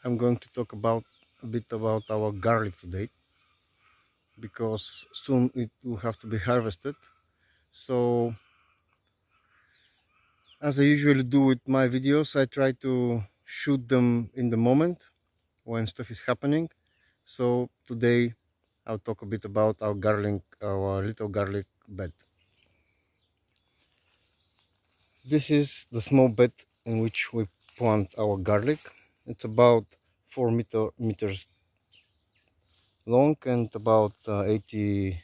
I'm going to talk about a bit about our garlic today, because soon it will have to be harvested. So as I usually do with my videos, I try to shoot them in the moment when stuff is happening. So today I'll talk a bit about our little garlic bed. This is the small bed in which we plant our garlic. It's about 4 meters long and about 80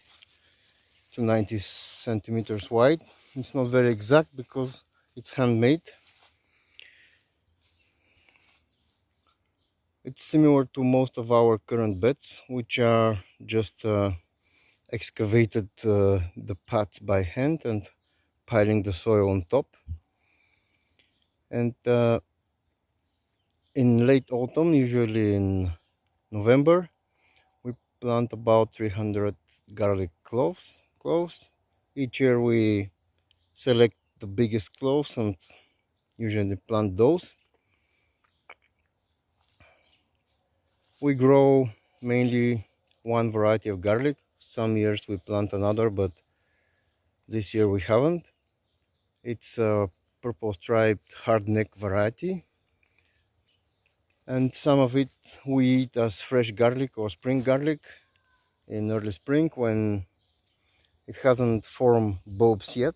to 90 centimeters wide. It's not very exact because it's handmade. It's similar to most of our current beds, which are just excavated the paths by hand and piling the soil on top. And in late autumn, usually in November, we plant about 300 garlic cloves. Each year we select the biggest cloves and usually plant those. We grow mainly one variety of garlic. Some years we plant another, but this year we haven't. It's a purple striped hardneck variety, and some of it we eat as fresh garlic or spring garlic in early spring when it hasn't formed bulbs yet.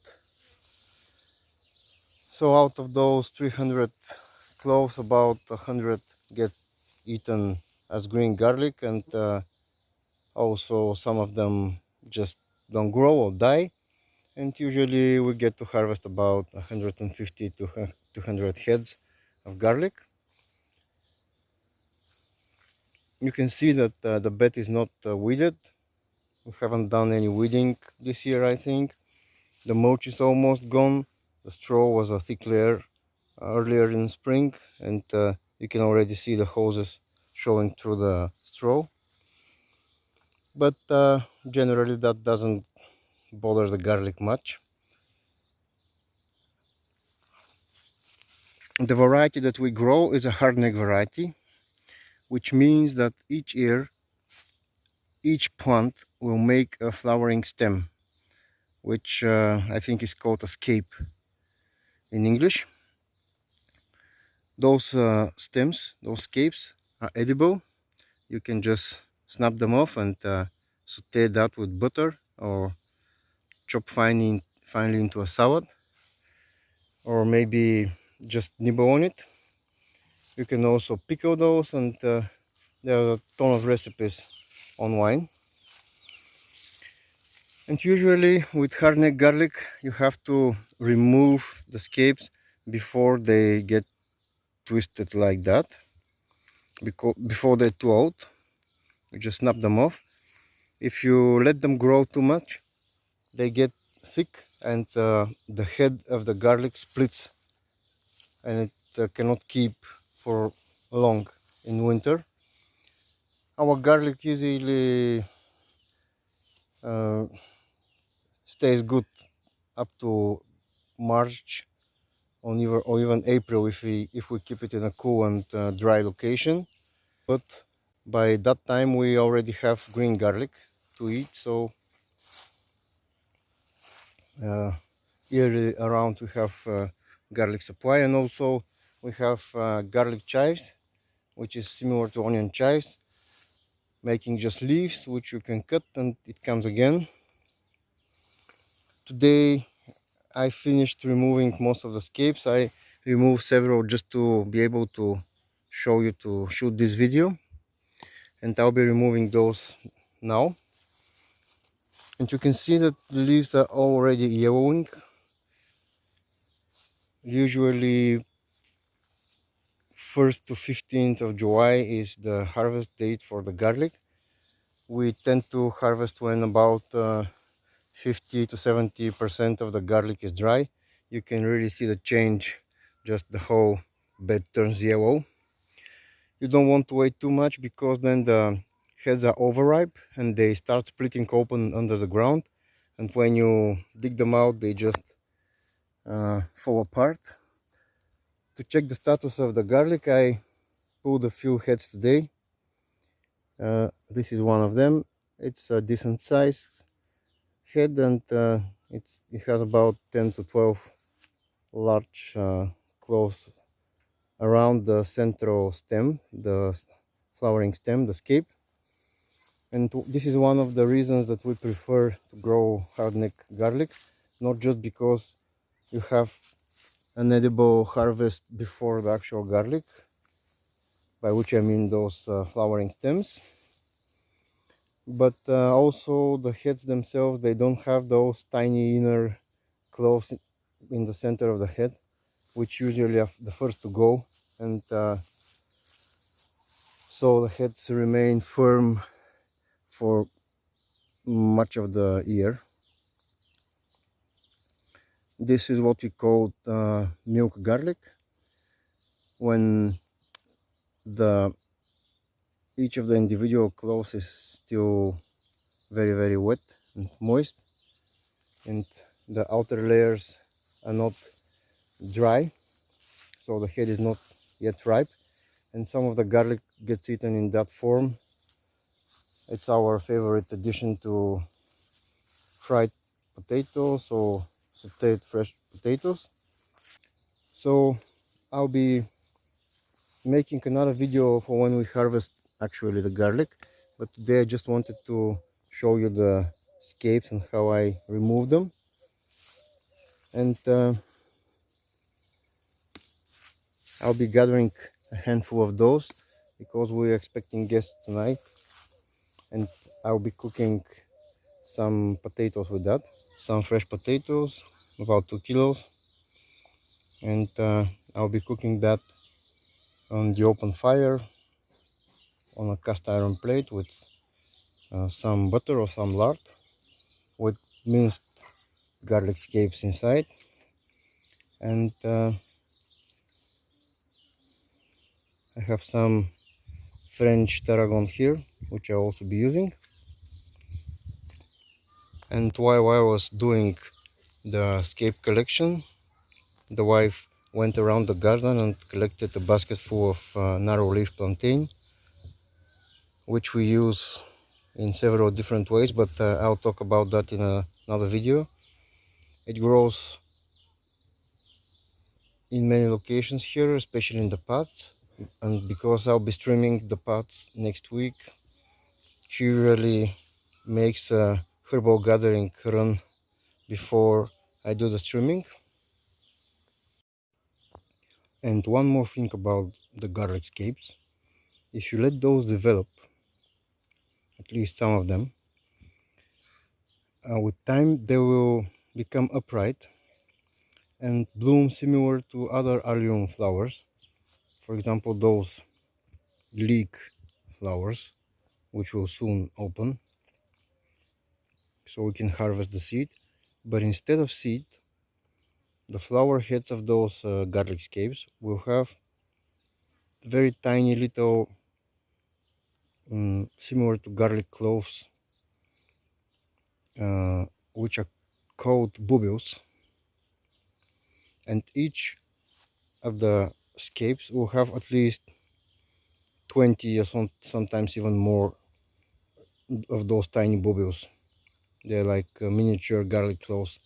So out of those 300 cloves, about 100 get eaten as green garlic, and also some of them just don't grow or die. And usually we get to harvest about 150 to 200 heads of garlic. You can see that the bed is not weeded. We haven't done any weeding this year, I think. The mulch is almost gone. The straw was a thick layer earlier in spring, and you can already see the hoses showing through the straw. But generally that doesn't bother the garlic much. The variety that we grow is a hardneck variety, which means that each year each plant will make a flowering stem, which I think is called a scape in English. Those stems, those scapes, are edible. You can just snap them off and saute that with butter, or chop finely into a salad, or maybe just nibble on it. You can also pickle those, and there are a ton of recipes online. And usually with hardneck garlic you have to remove the scapes before they get twisted like that, because before they're too old. You just snap them off. If you let them grow too much, they get thick, and the head of the garlic splits, and it cannot keep for long in winter. Our garlic usually stays good up to March or even April if we keep it in a cool and dry location. But by that time we already have green garlic to eat, so yearly around we have garlic supply. And also we have garlic chives, which is similar to onion chives, making just leaves which you can cut and it comes again. Today I finished removing most of the scapes. I removed several just to be able to show you to shoot this video, and I'll be removing those now. And you can see that the leaves are already yellowing. Usually 1st to 15th of July is the harvest date for the garlic. We tend to harvest when about 50 to 70% of the garlic is dry. You can really see the change, just the whole bed turns yellow. You don't want to wait too much, because then the heads are overripe and they start splitting open under the ground, and when you dig them out they just fall apart. To check the status of the garlic, I pulled a few heads today. This is one of them. It's a decent size head, and it has about 10 to 12 large cloves around the central stem, the flowering stem, the scape. And this is one of the reasons that we prefer to grow hardneck garlic, not just because you have an edible harvest before the actual garlic, by which I mean those flowering stems, but also the heads themselves, they don't have those tiny inner cloves in the center of the head, which usually are the first to go, and so the heads remain firm for much of the year. This is what we call milk garlic, when each of the individual cloves is still very wet and moist, and the outer layers are not dry, so the head is not yet ripe, and some of the garlic gets eaten in that form. It's our favorite addition to fried potatoes or sauteed fresh potatoes. So I'll be making another video for when we harvest actually the garlic, but today I just wanted to show you the scapes and how I remove them. And I'll be gathering a handful of those because we're expecting guests tonight, and I'll be cooking some potatoes with that, some fresh potatoes, about 2 kilos, and I'll be cooking that on the open fire on a cast iron plate with some butter or some lard with minced garlic scapes inside, and I have some French tarragon here, which I'll also be using. And while I was doing the scape collection, the wife went around the garden and collected a basket full of narrow leaf plantain, which we use in several different ways, but I'll talk about that in another video. It grows in many locations here, especially in the pots, and because I'll be streaming the pots next week, she usually makes a herbal gathering run before I do the streaming. And one more thing about the garlic scapes: if you let those develop, at least some of them, with time they will become upright and bloom similar to other allium flowers. For example, those leek flowers, which will soon open, so we can harvest the seed. But instead of seed, the flower heads of those garlic scapes will have very tiny little, similar to garlic cloves, which are called bulbils, and each of the scapes will have at least 20 or sometimes even more of those tiny bulbils. They're like miniature garlic cloves,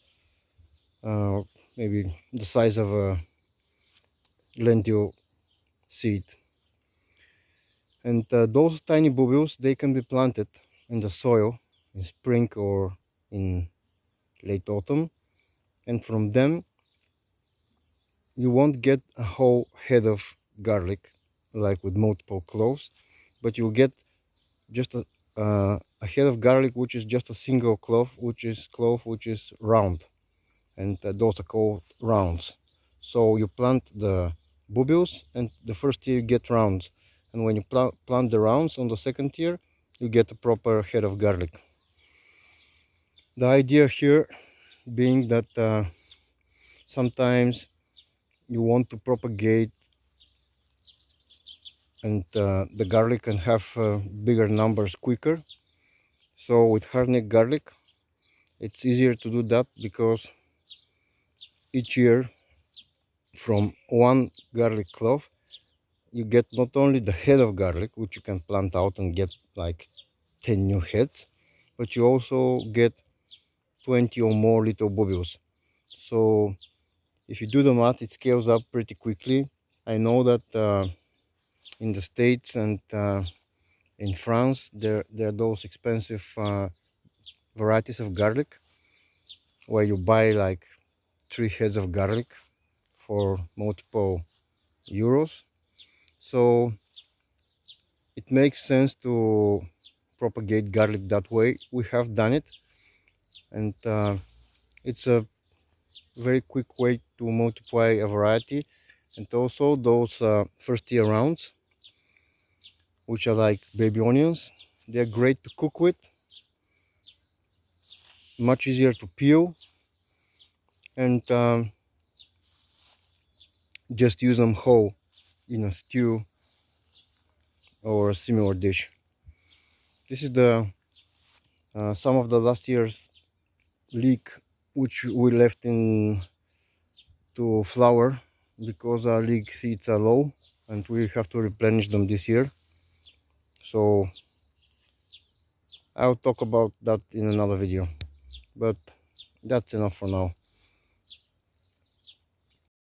maybe the size of a lentil seed. And those tiny bulbils, they can be planted in the soil in spring or in late autumn, and from them you won't get a whole head of garlic like with multiple cloves, but you'll get just a head of garlic which is just a single clove, which is round, and those are called rounds. So you plant the bulbils, and the first year you get rounds, and when you plant the rounds on the second year, you get a proper head of garlic. The idea here being that sometimes you want to propagate, and the garlic can have bigger numbers quicker. So with hardneck garlic, it's easier to do that because each year from one garlic clove you get not only the head of garlic, which you can plant out and get like 10 new heads, but you also get 20 or more little bulbs. So if you do the math, it scales up pretty quickly. I know that in the States and in France, there are those expensive varieties of garlic where you buy like 3 heads of garlic for multiple euros. So it makes sense to propagate garlic that way. We have done it, and it's a very quick way to multiply a variety. And also those first year rounds, which are like baby onions, they're great to cook with, much easier to peel, and just use them whole in a stew or a similar dish. This is the some of the last year's leek which we left in to flower because our leek seeds are low and we have to replenish them this year. So I'll talk about that in another video, but that's enough for now.